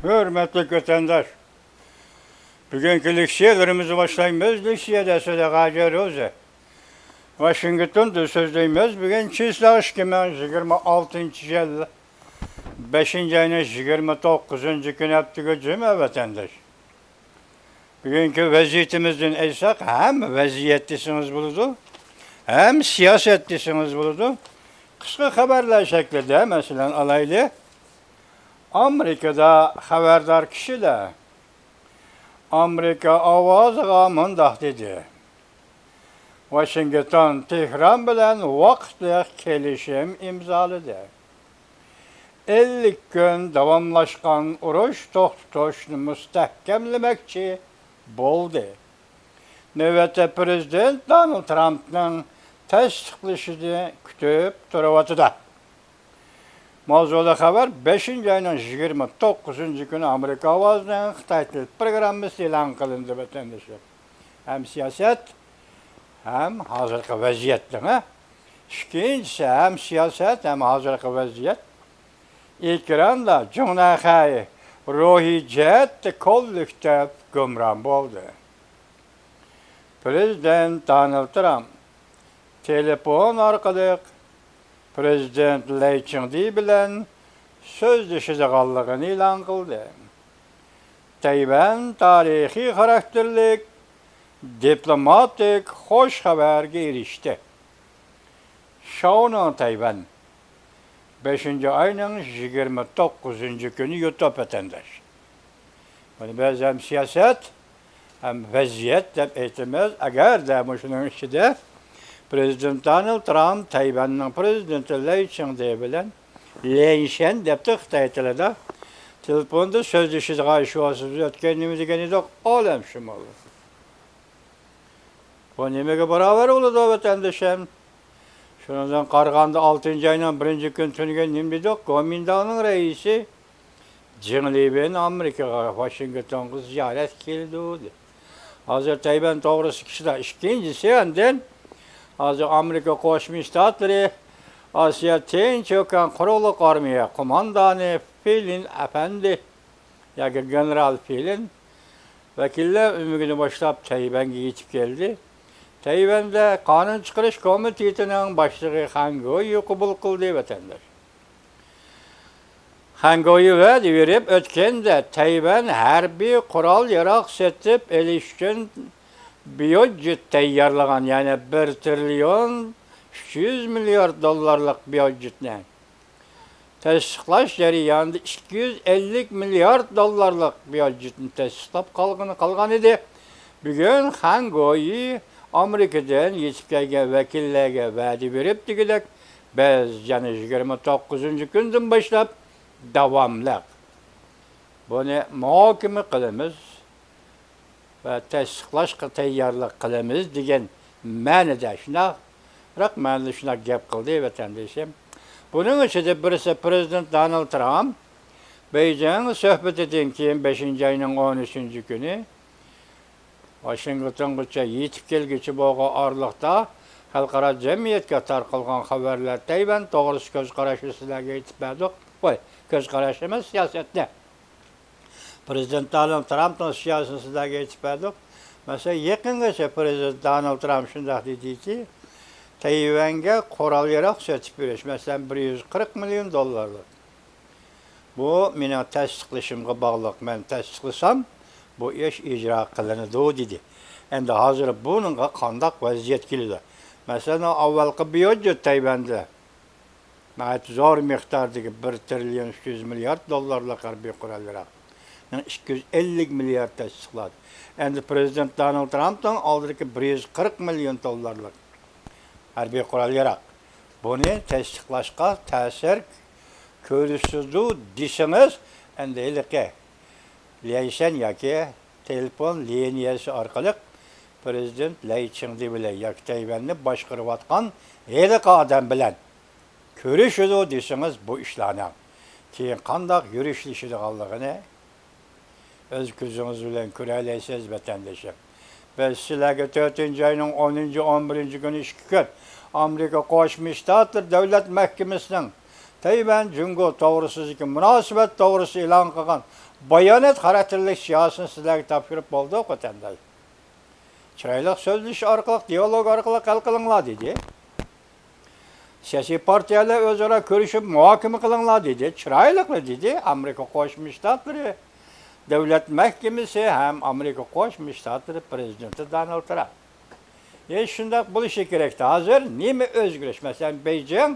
Hürmetli vatandaş, bugünkü liksiyelerimizi başlayımız. Liksiyede Sadakaca Roze. Washington'da sözleyimiz. Bugün çizlaş kimi 26. yıl 5. ayının 29. gün yaptığı cüme vatandaş. Bugünkü vaziyetimizden eysak hem vaziyetlisiniz buludu, hem siyasetlisiniz buludu. Kısa haberler şeklinde mesela alaylı. Amerika'da haberdar kişi de Amerika avazıga mındak dedi. Washington Tehran bilen vaqtli kelişim imzaladı. 50 gün davamlaşkan uruş to'xtatishni mustahkamlamoqchi bo'ldi. Navbatda prezident Donald Trumpning tasdiqlashini kutib turibdi. Mavzuda xabar 5. ayının 29. günü Amerika Ovozining Xitoy til programmasi e'lon qilindi vatandoshlar. Hem siyaset hem hozirgi vaziyatda. Ikkinchisi hem siyaset hem hozirgi vaziyat. Ekranda Jonahay ruhiy jihatda kollektiv gumron bo'ldi. Prezident Donald Trump telefon orqali Prezident Lay Ching-te bilan so'zlashadiganligini e'lon qildi. Tayvan tarixiy xarakterlik diplomatik xush xabarga erishdi. Shouno Tayvan 5. ayının 29. günü YouTube vatandaş. Bunu biz hem siyaset hem vaziyet deb aytamiz. Agar da şunun içinde Prezident Donald Trump Tayvanning prezidenti Lay Ching-te bilan Leyshen deb Xitoy tilida telefonda so'zlashishga ishonsiz o'tganimiz degan edi olam shimoli. Bu nimaga barobar bo'ladi vatandoshim? Shundan qaraganda 6. ayning 1. kun tuniga nima dedik? Kuomintanning raisi Jing Liben Amerikaga Washingtonga ziyorat keldi. Hozir Tayvan to'g'risi kishida ikkinchisi endi hozir Amerika Qo'shma Shtatlari Osiyo Tinch okean quruqlik armiya qo'mondoni Filin Efendi yoki general Filin vakillar umigini boshlab Tayvanga yetib keldi. Tayvanda qonun chiqarish komitetining boshlig'i Hangoyi qabul qildi vatandosh. Hangoyi va'da berib o'tganda Tayvan harbiy qurol-yarog' sotib olish uchun byudjet tayyorlagan, ya'ni 1 trillion 300 milyard dollarlik byudjetni tasdiqlash jarayonida 250 milyard dollarlik byudjetni tasdiqlab qolgan edi. Bugun Hangoyi Amerikadan yetib kelgan vakillarga va'da berib degidek biz yana 29. kundan boshlab davomli buni muhokama qilamiz va tasdiqlashga tayyorlik qilamiz degan ma'noda shunaqa ma'noda shunaqa gap qildi vatandoshim. Buning ichida birisi Prezident Donald Trump Beijing suhbatidan keyin 5. ayning 13. kuni Washingtongacha yetib kelguchi bo'lgan oraliqda xalqaro jamiyatga tarqalgan xabarlar Tayvan to'g'risida ko'z qarashni sizlarga aytib berdik. Qo'y, ko'z qarash emas, siyosatda. Prezident Donald Trumpning siyosatini sizlarga aytib berdik. Masalan, yaqingacha Prezident Donald Trump shunday dediki, Tayvanga qurol-yarog' sotib berish, masalan, 140 million dollarlik. Bu mening tasdiqlashimga bog'liq. Men tasdiqlasam, bu ish ijro qilinadi dedi. Endi hozir buningga qanday vaziyat keladi? Masalan, avvalgi byudjet Tayvanda zo'r miqdordagi 1 trillion 300 milyard dollarlik harbiy qurol-yarog' 250 milyard tasdiqladi. Endi Prezident Donald Trumpning oldidagi 140 million dollarlik harbiy qurol-yarog' buni tasdiqlashga ta'sir ko'rsatdi desangiz, endi ilki Leyshen yoki telefon liniyasi orqali Prezident Lay Ching-te bilan yoki Tayvanni boshqarayotgan haliqi odam bilan ko'rishadi desangiz, bu ishlarni keyin qanday yurishlishiganligini o'z ko'zingiz bilan ko'ra olasiz vatandoshlar. Biz sizlarga 4. ayning 10. 11. kuni 2 kun Amerika Qo'shma Shtatlar Davlat Mahkamasining Tayvan Jungo to'g'risidagi munosabat to'g'risida e'lon qilgan bayonet xarakterlik siyosatni sizlarga topshirib bo'ldi vatandosh. Chiroyli so'zlish orqali, dialog orqali hal qilinglar dedi. Siyosiy partiyalar o'zaro ko'rishib muhokama qilinglar dedi. Chiroyli dedi. Amerika Qo'shma Shtatlari davlat mahkamasi ham Amerika Qo'shma Shtatlari prezidenti Donald Trump. Shunday bo'lishi kerak. Hozir nima o'zgarish? Masalan, Beijing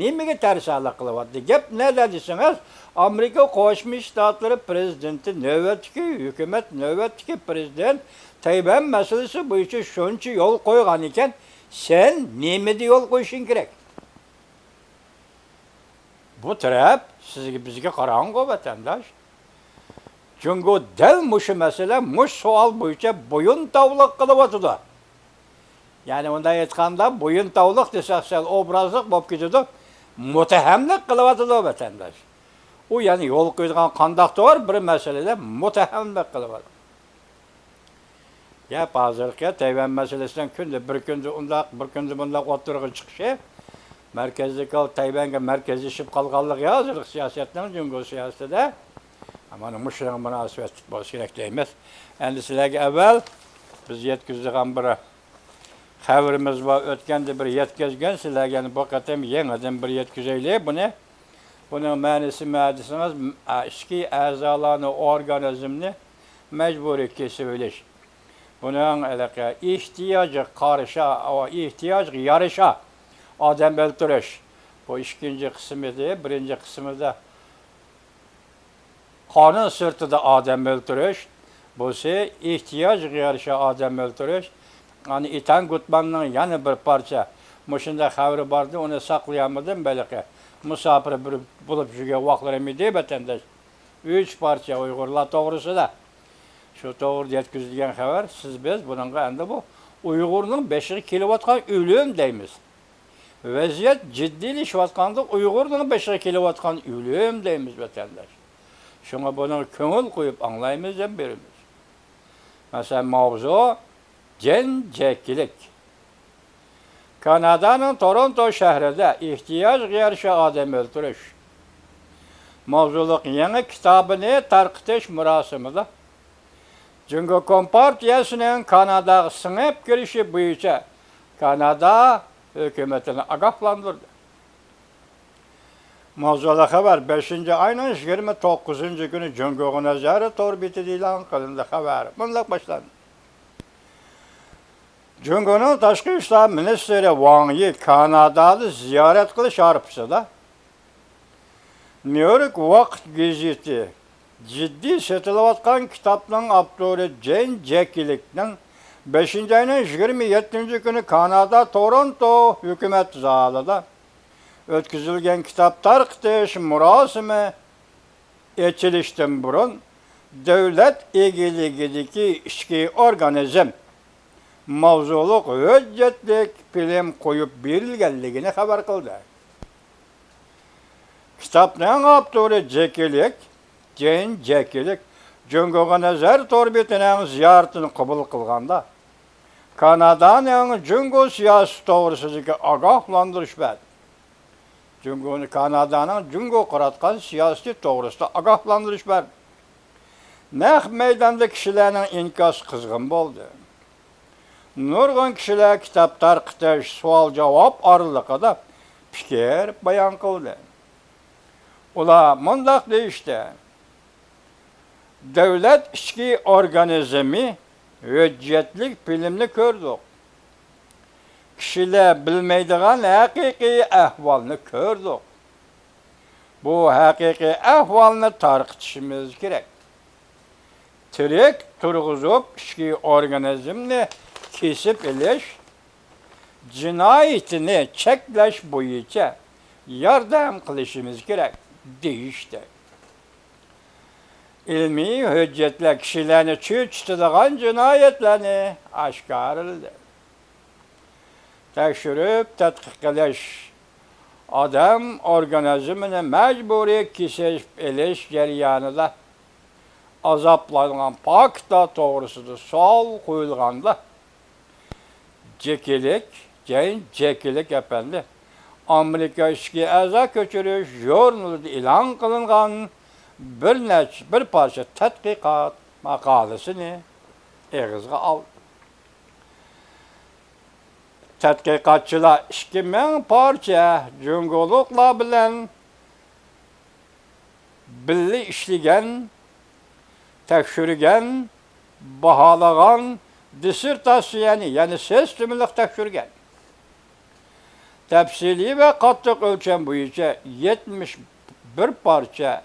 nimaga tarsalar qilyapti? Gap nima desangiz, Amerika Qo'shma Shtatlari prezidenti navbatdagi hukumat, navbatdagi prezident Tayvan masalasi bo'yicha shuncha yo'l qo'ygan ekan, sen nimaga yo'l qo'yishing kerak? Bu taraf sizga bizga qarang'u vatandosh. Chunki dal mushu masala, mush savol bo'yicha bo'yin tovliq qilyapti. Ya'ni unday aytganda bo'yin tovliq desak, sal obrazliq bo'lib ketadi, mutahamlik qilyapti vatandosh. U ya'ni yo'l qo'ygan qandoqda bor bir masalada mutahamlik qilyapti. Gap hozirgi Tayvan masalasidan bir kunda bundoq o'tirg'i chiqishi, markazdagi Tayvanga markazlashib qolganligi hozirgi siyosatning Jungo siyosatida mana mushunga munosabat bo'lishi kerak deymiz. Endi sizlarga avval biz yetkazgan bir xabarimiz bor, o'tganda bir yetkazgan, sizlarga bu qatam yangidan bir yetkazaylik buni. Buning ma'nosi nima desangiz, ichki a'zolarni, organizmni majburiy kesib olish. Buning ihtiyoji yarasha odam o'ldirish. Bu ikkinchi qismida, birinchi qismida qonun sirtida odam o'ldirish, bo'lsa ehtiyojga yarasha odam o'ldirish. Ani Itan Gutmanning yana bir parcha mushunda xabari bordi, uni saqlayamidim balki. Musofir bo'lib yurgan vaqtlarimda deb vatandosh 3 parcha Uyg'urlar to'g'risida shu to'g'rida yetkazilgan xabar. Biz buningga endi bu Uyg'urning beshiga kelayotgan o'lim deymiz. Vaziyat jiddiylashayotganda Uyg'urning beshiga kelayotgan o'lim deymiz vatandosh. Shunga buni ko'ngil qo'yib anglaymiz deb beramiz. Masalan, mavzu jenjakilik. Kanadaning Toronto shahrida ehtiyojga yarasha odam o'ldirish mavzuliq yangi kitobini tarqitish marosimida Jungo Kompartiyasining Kanadaga singib kirishi bo'yicha Kanada hukumatini ogohlantirdi. Mavzuda xabar 5-oyning 29-kuni Jungo nazari to'rbetida e'lon qilindi xabar. Bunday boshlandi. Jungoning tashqi ishlar ministri Wang Yi Kanadani ziyorat qilish arafasida New York Vaqt gazeti jiddiy sotilayotgan kitobning avtori jenjakilikning 5-oyning 27-kuni Kanada Toronto hukumat zalida o'tkazilgan kitob tarqitish murosimi ochilishdan burun davlat egiligidagi ichki organizm mavzuliq hujjatlik film qo'yib berilganligini xabar qildi. Kitobning avtori jenjakilik Jungoga nazar to'rbetining ziyoratini qabul qilganda Kanadaning Jungo siyosati to'g'risidagi ogohlantirish berdi. Kanadaning Jungo qaratgan siyosati to'g'risida ogohlantirish berdi. Naq maydonda kishilarning inkosi qizg'in bo'ldi. Nurg'un kishilar kitob tarqitish, savol-javob oraliqida fikr bayon qildi. Ular mundaq deyishdi: davlat ichki organizmi hujjatlik filmni ko'rdik. Kishilar bilmaydigan haqiqiy ahvolni ko'rdik. Bu haqiqiy ahvolni tarqitishimiz kerak. Tirik turg'izib ichki organizmni kesib olish, jinoyatini cheklash bo'yicha yordam qilishimiz kerak deyishdi. Ilmiy hujjatlar kishilarni cho'chitadigan jinoyatlarni oshkorladi. Tekshirib tadqiq qilish odam organizmini majburiy kesib olish jarayonida azoblangan fakta to'g'risida savol qo'yilganda jenjakilik efendi Amerika ichki a'zo ko'chirish jurnalida e'lon qilingan bir parça tədqiqat maqaləsini eğizə al. Tədqiqatçılar 2000 parça cüngoluqla bilən birli işləyən, təkşürgən, bahalağan dissertasiyani, yəni ses tümlük təkşürgən. Təfsili və qatlıq ölçən boyunca 71 parça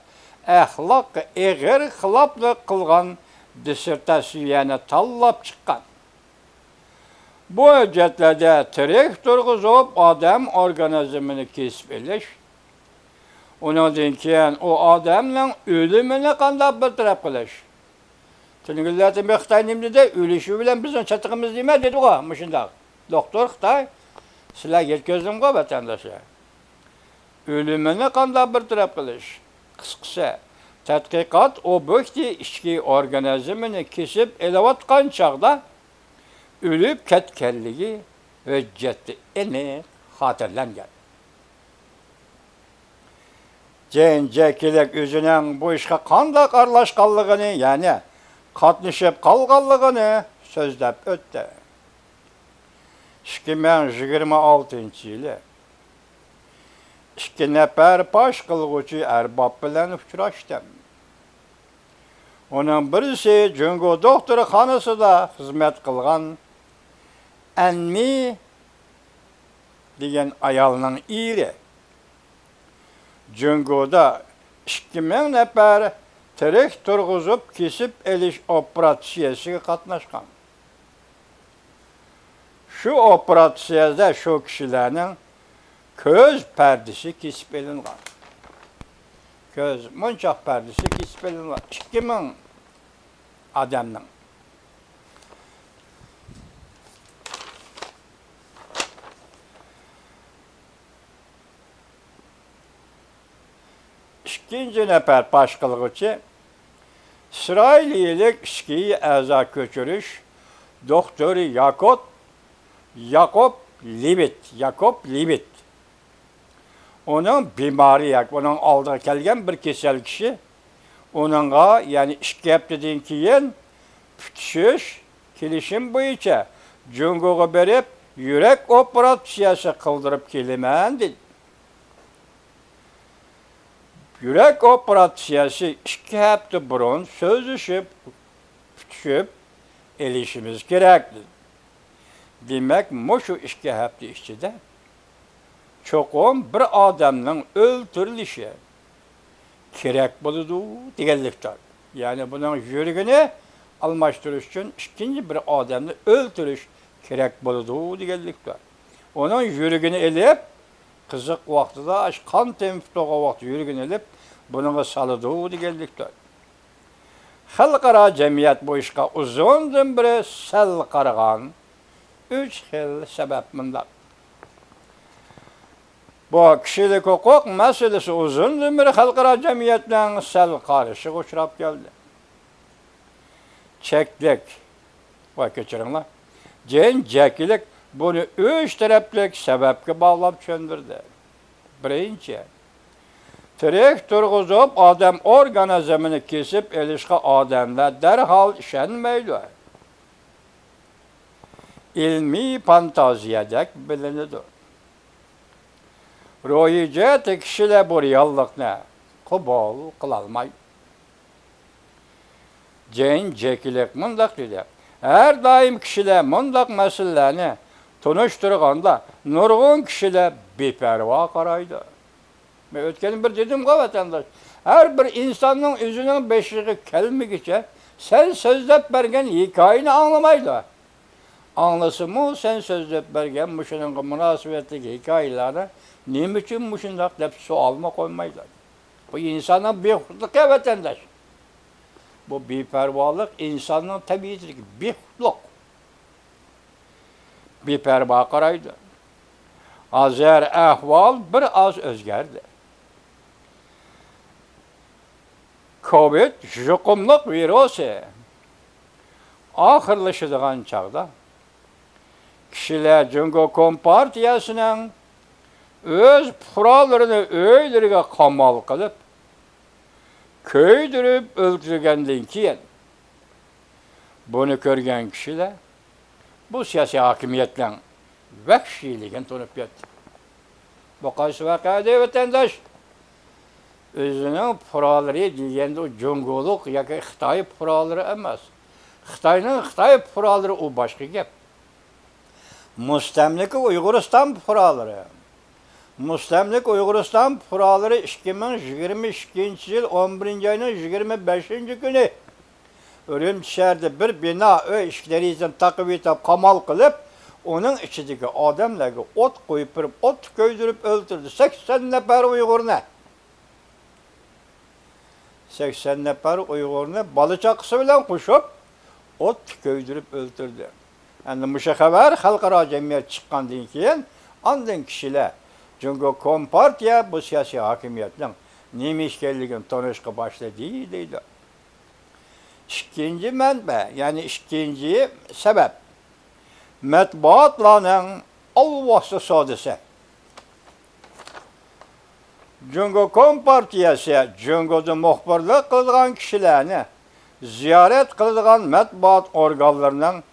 əxlaq eğer xilaflıq qılğan dissertasiyani tallab çıxqan. Bu hüccətlərdə tirik turğuzub adam orqanizmini kesib eliş, ondan keyin o adamның ölümünü qandaq bir tərəf qilish. Tüngüllətin bir Xitay nimdə ölüşü bilən bizim çatığımız demə dedi o, müşündaq. Doktor Xitay, sizlər yetközüm o vətəndaşa. Ölümünü qandaq bir tərəf qilish. Qısqısa, tədqiqat o bökti içki orqanizmini kesib elevatqan çağda ölüb kətkəlliyi hüccətli eni xatırləngan. Cencəkilik özünün bu işə qandaq arlaşqanlığını, yəni qatnışıb qalğanlığını sözləb ötdü. 2026 yılı 2 nəfər baş qılğıcı ərbab bilən uçraşdım. Onun birisi Cüngo doktorxanası da xizmət qılğan Ənmi degan ayalının iri. Cüngoda 2000 nəfər tirik turğuzub kesib eliş operatsiyasına qatnaşqan. Şu operatsiyada şu kişilərin köz pərdisi kesib elinğan. Köz munçaq pərdisi kesib elinğan. 2000 adamның. İkinci nəfər baş qılğıcı İsraililik işkiyi əza köçürüş doktor Yakob Libit. Onun bimari, onun aldığı gəlgən bir kesel kişi onunla, yəni 2 həftədən keyin pütüşüş, kilişim boyunca Cüngo'ya berib yürek operatsiyası qıldırıb kelimən dedi. Yürek operatsiyası 2 həftə burun sözüşüb, pütüşüb elişimiz gerekli. Demək, şu 2 həftə işçidə çoxum bir adamın öldürülüşü gerek buludu digellikler. Yani bunun yürügünü almıştırış için ikinci bir adamı öldürüş gerek buludu digellikler. Onun yürügünü elip kızık vaxtıda kan temfitoğa vaxtı yürügünü elip bunun salıdı digellikler. Xalqara cemiyet bu işe uzundan biri sel qarıgan 3 xil sebep bundan. Bu kişilik hukuk meselesi uzun bir halkara cemiyetle sel karışık uçurap geldi. Çeklik, bak geçirinler, cencilik bunu 3 taraflık sebepke bağlap çöndürdü. Birinci, tirik turğuzup adam organizmini kesip elişki adamla derhal işenmeyli. İlmi fantaziyadek bilinidir. Royicet kişiler bu reallıqna qubul qılalmay. Cencilik mundaq dedi. Her daim kişiler mundaq meselelerini tunuşturğanda nurgun kişiler beperva qaraydı. Ben ötkenin bir dedim ki vatandaş, her bir insanın özünün beşliği kelmegiçe sen sözlep bergen hikayeni anlamaydı. Anlasın mı sen sözlep bergen müşünün münasibetli hikayelerini ne için müşündaq dep sualma koymaylar. Bu insanın behutluk ya vatandaş. Bu bepervalık insanın tabiidir ki behutluk. Beperva qaraydı. Azər əhval bir az özgərdi. Covid juqumluq virusu axırlaşıdığan çağda kişilər Cüngo Kompartiyasının öz kurallarını öylerine kamal kılıp köydürüp öldürgenden keyin bunu görgen kişiler bu siyasi hakimiyetle vahşiyliğini tanıp yetti. Bu qaysı vakada vatandaş özünün puraları degende o congoluk yoki Xitoy puralari emas. Xitoy puralari o başqa gap. Mustamlika Uyg'uriston puralari. Mustamlik Uyg'uriston puralari 2022-yil 11-oyning 25-kuni Ürümçi şəhərdə bir bina işçiləri üçün taqib etib, qamal qılıb, onun içindeki adamları ot koyup, ot köydürüp öldürdü. 80 nefer Uygur'una. 80 nefer Uygur'una balıçakısı bilen kuşup, ot köydürüp öldürdü. Yani bu haber halkara cemiyet çıkkandan keyin, andın kişiler, çünkü Kompartiya bu siyasi hakimiyetle nemişkelliğin tanışkı başladı deydi. İkinci menbe, yani ikinci sebep, matbuatlarning olvasti sodisi. Jungo Kompartiyasi Jungo'da muxbirlik qilgan kishilarni ziyorat qilgan matbuot organlarining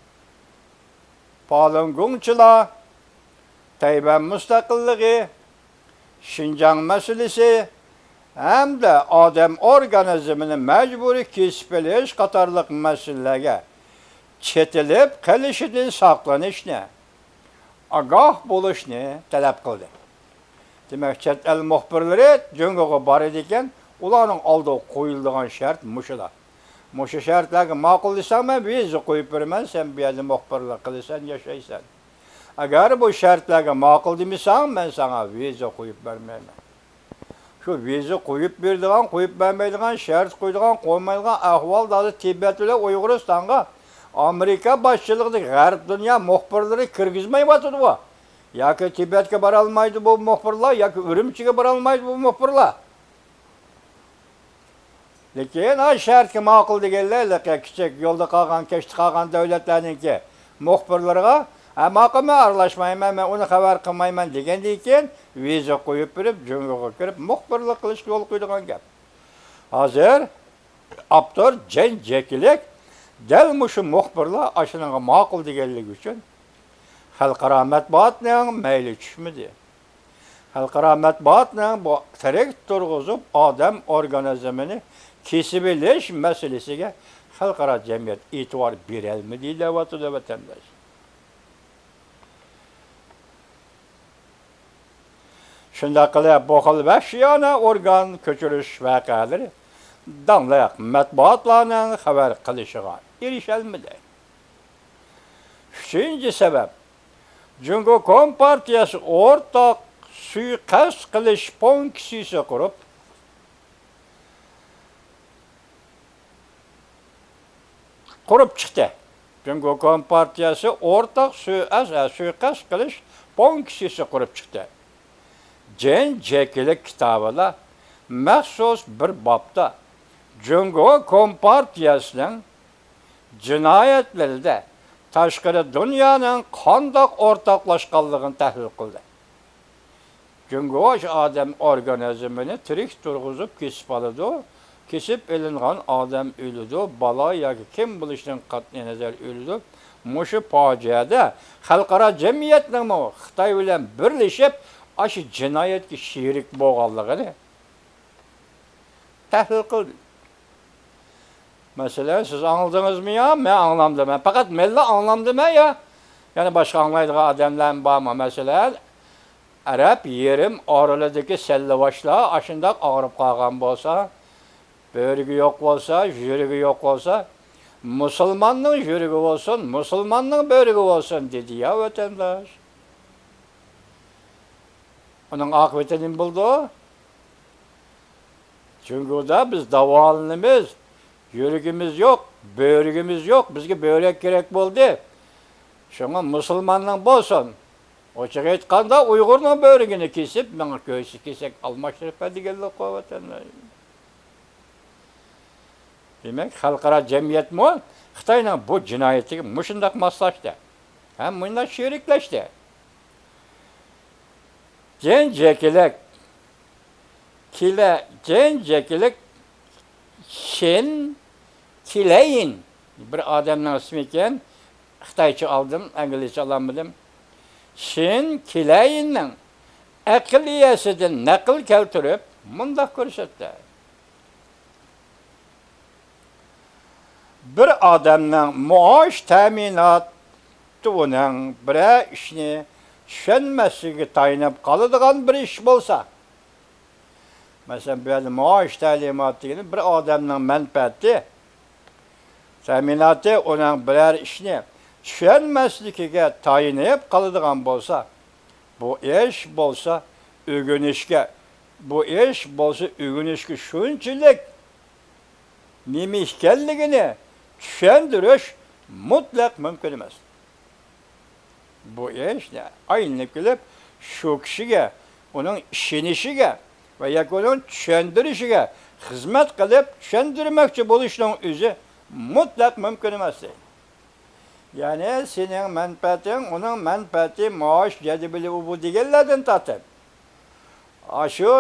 Falungongchilar, Tayvan mustaqilligi, Şinjan masalasi hamda odam organizmini majburiy kesib olish qatorliq masalalarga chetilib qilishidan saqlanishni, ogoh bo'lishni talab qildi. Demak, chet el muxbirlari Jungoga bor ekan, ularning oldiga qo'yilgan shart mushular. Mushu shartlarga ma'qul desanmi, viza qo'yib beraman, sen bu yerda muxbirlik qilasan, yashaysan. Agar bu shartlarga ma'qul demasan, men sana viza qo'yib bermayman. Şu viza qo'yib beradigan, qo'yib bermaydigan, shart qo'yadigan, qo'ymaydigan ahvol hozir Tibet bilan Uyg'uristonga Amerika boshchiligidagi g'arb dunyo muxbirlari kirgizmayotdi bu. Yoki Tibetga bora olmaydi bu muxbirlar, yoki Urumchiga bora olmaydi bu muxbirlar. Lekin o shartga ma'qul deganlar, kichik yo'lda qolgan, kechda qolgan davlatlarningki muxbirlarga ma'qulmi aralashmayman, men uni xabar qilmayman degandan keyin viza qo'yib berib, Jungoga kirib muxbirlik qilishga yo'l qo'ydigan gap. Hozir Abdur Jenjekilik dal mushu muxbirlar ashunga ma'qul deganligi uchun xalqaro matbuotning mayli tushmadi. Xalqaro matbuotning bu tirik turg'izib odam organizmini kesib olish masalasiga xalqaro jamiyat e'tibor berolmadi deyapti vatandosh. Shunda qilib bu xil vahshiyona organ ko'chirish voqealari danliq matbuotlarning xabar qilishiga erisholmadi. Uchinchi sabab, Jungo Kompartiyasi o'rtoq suiqasd qilish funksiyasi qurib chiqdi. Jungo Kompartiyasi o'rtoq suiqasd qilish funksiyasi qurib chiqdi. Jenjekilik kitobida maxsus bir bobda Jungo Kompartiyasining jinoyatlarida tashqari dunyoning qandoq o'rtoqlashganligini tahlil qildi. Jungo odam organizmini tirik turg'izib kesib oladi, kesib ilingan odam o'ladi, balo yoki kim bo'lishdan qat'iy nazar o'ladi. Mushu fojiada xalqaro jamiyatning Xitoy bilan birlashib aşı cinayetki şirik boğallığı tahlil qildi. Mesela siz anladınız mı ya? Ben anlamdım. Fakat mella anlamdım ya. Yani başka anlaydığı adamlar var mı? Mesela Arap yerim oralardaki sellevaşlar aşındak ağırıp kalkan olsa, börgü yok olsa, jürgü yok olsa, Müslümanın jürgü olsun, Müslümanın börgü olsun dedi ya vatandaş. Onun akıbetini buldu. Çünkü da biz davalımız, yürügümüz yok, börgümüz yok. Bizge börek gerek buldu. Şuna Müslümanın bolsun. O çıkayıtkanda Uygur'un börgünü kesip, bana göğsü kesek almaştırıp edigeldi kovatanlar. Demek halkara cemiyet mi? Xitay'la bu cinayeti muşundak maslaştı. Hem bundan şerikleşti. Jenjekilik Shin Kileyin bir adamın ismi ekan. Xitoycha oldim, inglizcha ololmadim. Shin Kileyinning aqliyasidan naql keltirib, mundaq ko'rsatdi. Bir odamning maosh ta'minoti uning bir ishni tushunmasligiga tayanib qoladigan bir ish bo'lsa, masalan, bu maosh ta'minoti degani bir odamning manfaati, ta'minoti uning biror ishni tushunmasligiga tayanib qoladigan bo'lsa, bu ish bo'lsa o'rganishga, bu ish bo'lsa o'rganishga shunchalik nima ekanligini tushundirish mutlaq mumkin emas. Bu ishni aylanib kelib shu kishiga, uning ishonishiga va uning tushuntirishiga xizmat qilib tushuntirmoqchi bo'lishning o'zi mutlaq mumkin emas. Ya'ni sening manfaating, uning manfaati maosh jadvali bu deganlardan tortib, shu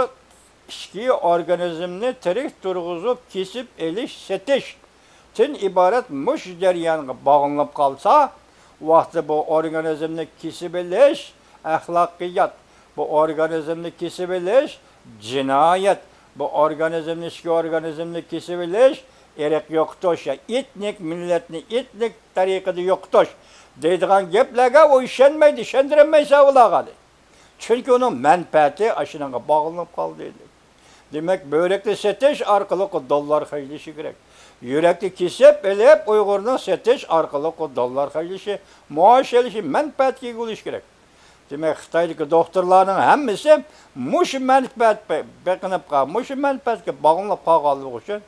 ichki organizmni tirik turg'izib, kesib elish, setish tin iborat mush jarayonga bog'lanib qolsa, vaqti bu organizmni kesib elish axloqiyat, bu organizmni kesib elish jinoyat, bu organizmni, ichki organizmni kesib elish irq yo'qotish, etnik millatni etnik tariqada yo'qotish deydigan gaplarga u ishonmaydi, ishontirmaysa ularga. Chunki uning manfaati ashunga bog'lanib qoldi. Demak, börekni setish orqali dollar xayrilishi kerak. Yurakni kesib elib, Uyg'urni setish orqali dollar xayrilishi, maosh olishi, manfaatga ega bo'lish kerak. Demak, Xitoydagi doktorlarning hammasi mush manfaat beqinib qolgan, mush manfaatga bog'lanib qolganligi uchun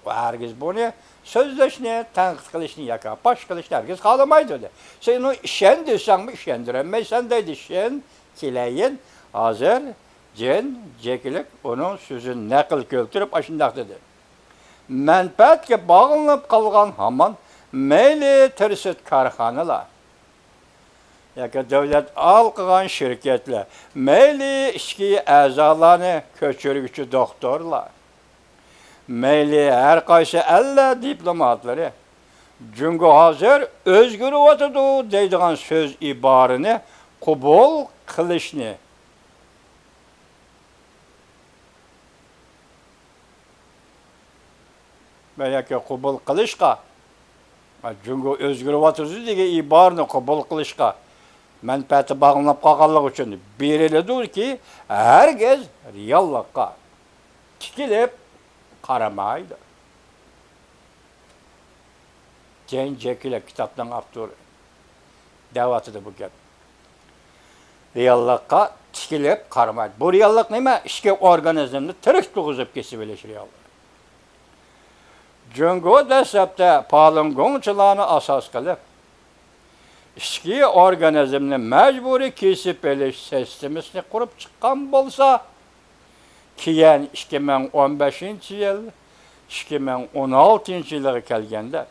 hargiz buni so'zlashni, tanqid qilishni yoki posh qilishni hargiz xohlamaydi. Sen uni ishondirsangmi, ishondirmaysan deydi. Shin Kileyin hozir Jen Jekilik onun sözünü naql keltirib ashundaq dedi. Manfaatga bog'lanib qolgan hamon mayli tirsit korxonalar yoki davlat qilgan shirkatlar, mayli ichki a'zolarni ko'chiruvchi doktorlar, mayli har qaysi alla diplomatlari Jungo hozir o'zgaryotidi deydigan so'z iborini qabul qilishni yoki qabul qilishga, Jungo o'zgaryotidi degan iborani qabul qilishga manfaati bog'lanib qolganligi uchun beriladi-ki, hargiz reallikqa tikilib qaramaydi. Jen Jekilik kitobning avtori da'vatida bu gap. Reallikqa tikilib qaramaydi. Bu reallik nima? Ichki organizmni tirik turg'izib kesib olish reallik. Jungo dastlabda palingongchilarni asos qilib, ichki organizmni majburiy kesib olish sistemasini qurib chiqqan bo'lsa, keyin 2015-yil, 2016-yilga kelganda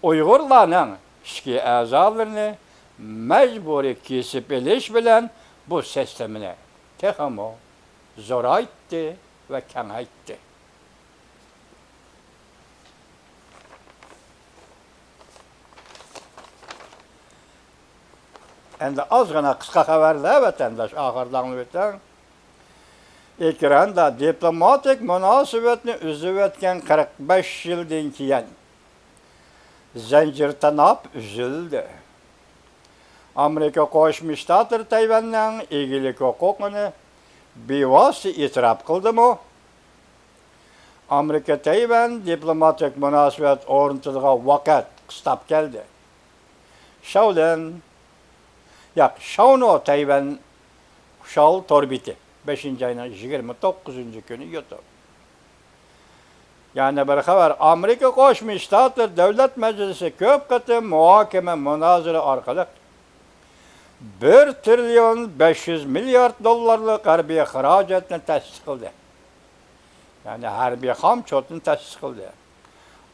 Uyg'urlarning ichki a'zolarini majburiy kesib olish bilan bu sistemani texmo zo'raytdi va kengaytdi. Endi ozgina qisqa xabarlar vatandosh oxirdan o'tgan. Ekranda diplomatik munosabatni uzib o'tgan 45 yildan keyin zanjirtanop uzildi. Amerika Qo'shma Shtatlar Tayvanning egilik huquqini bevosita e'tirof qildimi? Amerika Tayvan diplomatik munosabat o'rnatadigan vaqt qistab keldi. Shauno Tayvan Shal torbiti 5-ayning 29-kuni yutdi. Yani bir xabar, Amerika Qo'shma Shtatlar Davlat Majlisi ko'p qatim muhokama munozara orqali 1 trillion 500 milliard dollarlik harbiy xarajatni ta'sis qildi. Yani harbiy xomchotni ta'sis qildi.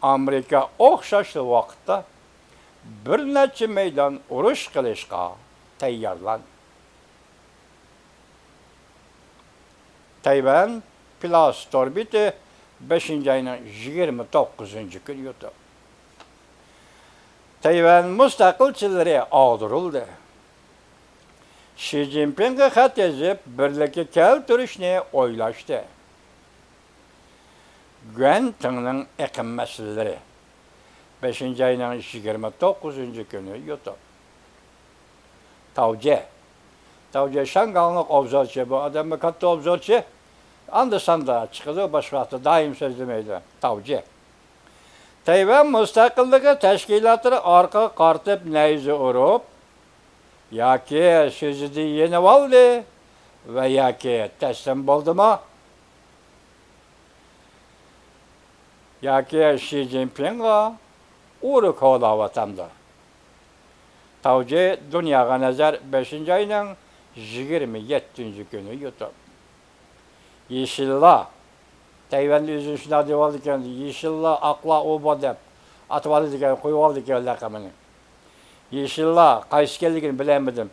Amerika o'xshash vaqtda bir necha maydon urush qilishga tayyorlandi. Tayvan Plus torbiti 5. ayının 29. günü yutup. Tayvan müstakilçileri ağdırıldı. Xi Jinping'e xat yazıp birlikte keltirishni oylaştı. Guantan'ın ekim meseleleri 5. ayının 29. günü yutup. Tavce Şangal'lık obzorçı, bu adamı kattı obzorçı, Andısanda çıkıdı, başvaqtı, daim sözlemeydi, Tavce. Tayvan müstakilliği teşkilatları arka qartıp neyzi urup, yaki sözüdü yenip aldı ve yaki teslim oldu mu? Yaki Xi Jinping'e uruk ola vatandı. Tavce dünyaya nazar 5. ayının 27. günü yutup. Yeşillah, Tayvan'da üzülüşünü adı vardı ki, Yeşillah akla oba dep, atı vardı ki, koyu vardı ki lakamını. Yeşillah, kayskelliğini bilemedim.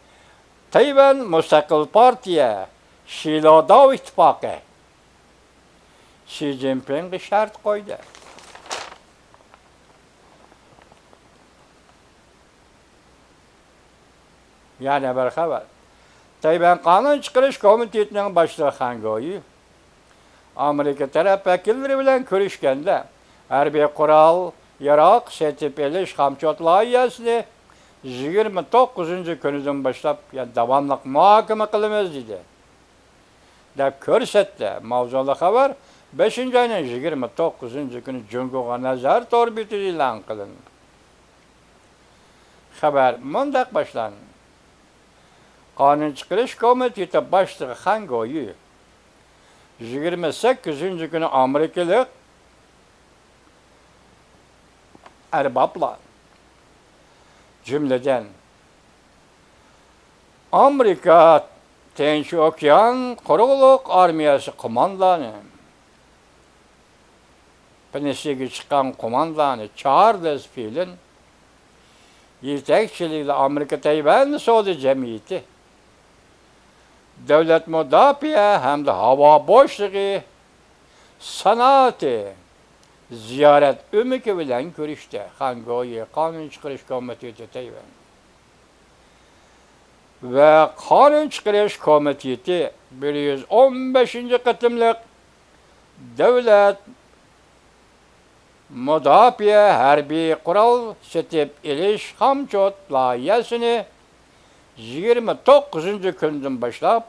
Tayvan Müstakil Partiye, Şiladav İttifakı, Xi Jinping şart koydu. Yani bir haber. Tayvan Kanun Çıkarış Komitetinin başlığı Hangoyu, Amerika taraf vekilleri bilen görüşkende, harbiy kural, yarak, setip eliş, hamçot layihasini 29. günüden başlap yani davamlıq muhakeme kılımız dedi. Dep körsetti. Mavzulu haber 5. ayının 29. günü Cunguğa nazar torbiti ilan kılın. Haber mundak başlan. Kanun Çıkarış Komiteti başlığı Hangoyu 28. günü Amerikalı erbapla cümleden Amerika Tinç Okyan Kuruluk Armiyası kumandanı Penisi'ye çıkan kumandanı Charles Phil'in yetekçiliğiyle Amerika Tayvan Soğudu Cemiyeti devlet müdafiye hem de hava boşluğu sanatı ziyaret ümükü bilen görüştü. Hangoyu Kanun Çıkarış Komiteti Tayvan. Ve Kanun Çıkarış Komiteti 115. kıtımlık devlet müdafiye harbiy kural setip iliş hamçot layihasini 29. günden başlap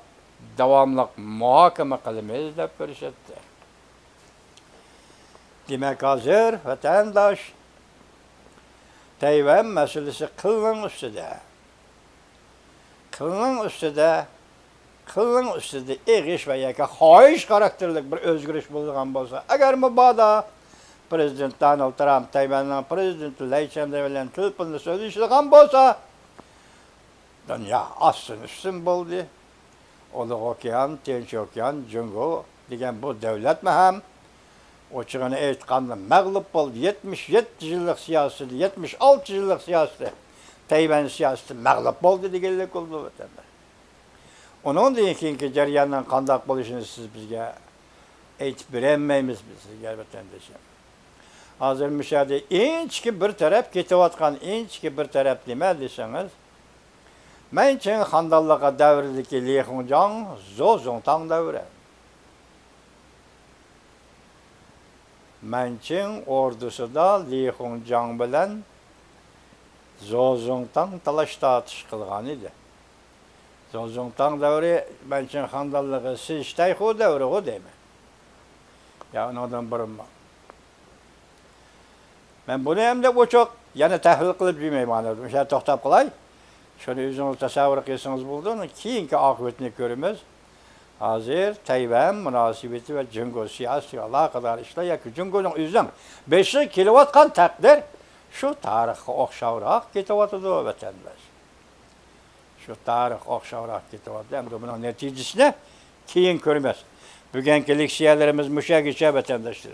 davamlıq muhakeme kılımız dep görüşetti. Demek hazır vatandaş Tayvan meselesi kılının üstüde eğiş ve yaka hayiş karakterlik bir özgürlük bulduğun bolsa, eğer mübada Prezident Donald Trump Tayvan'ın prezidenti Lai Ching-te bilen tılpınlı söyleşilgan bolsa, dünya asın üstün buldu. Oluk Okyan, Tinç Okyan, Jungo degen bu devlet mi hem? O çıgını aytqanda mağlup oldu. 77 yıllık siyaseti, 76 yıllık siyaseti, Tayvan siyaseti mağlup oldu degenlik oldu vatandaş. Onun da keyinki jaryandan qandaq boluşunu siz bizge aytip beremeymiz biz vatandaşım. Hazır müşahede inçki bir taraf ketiyotgan inçki bir taraf nima deseniz, men için handallığa davridagi Li Hongjiang Zhou davri. Men için ordusida Li Hongjiang bilan Zhou talaş tartış qilgan edi. Zhou davri men için handallığı siz tayxu davri o deymi. Ya ondan birinma. Ben bunu hem de bu çok yani tahlil kılıp bilmeyim anladım. Şöyle toxtab qilay. Şunu özünüz tasavvur qilsangiz bo'ldi. Keyingi oqibatni ko'ramiz. Hozir Tayvan munosabati va Jungo siyosiy aloqalar ishlayapti. Jungoning o'zidan 5 kelayotgan taqdir shu tarixga o'xshavroq ketyapti vatandosh. Shu tarix o'xshavroq ketyapti. Endi buning natijasini keyin ko'ramiz. Bugungi leksiyalarimiz mushagicha vatandoshlar.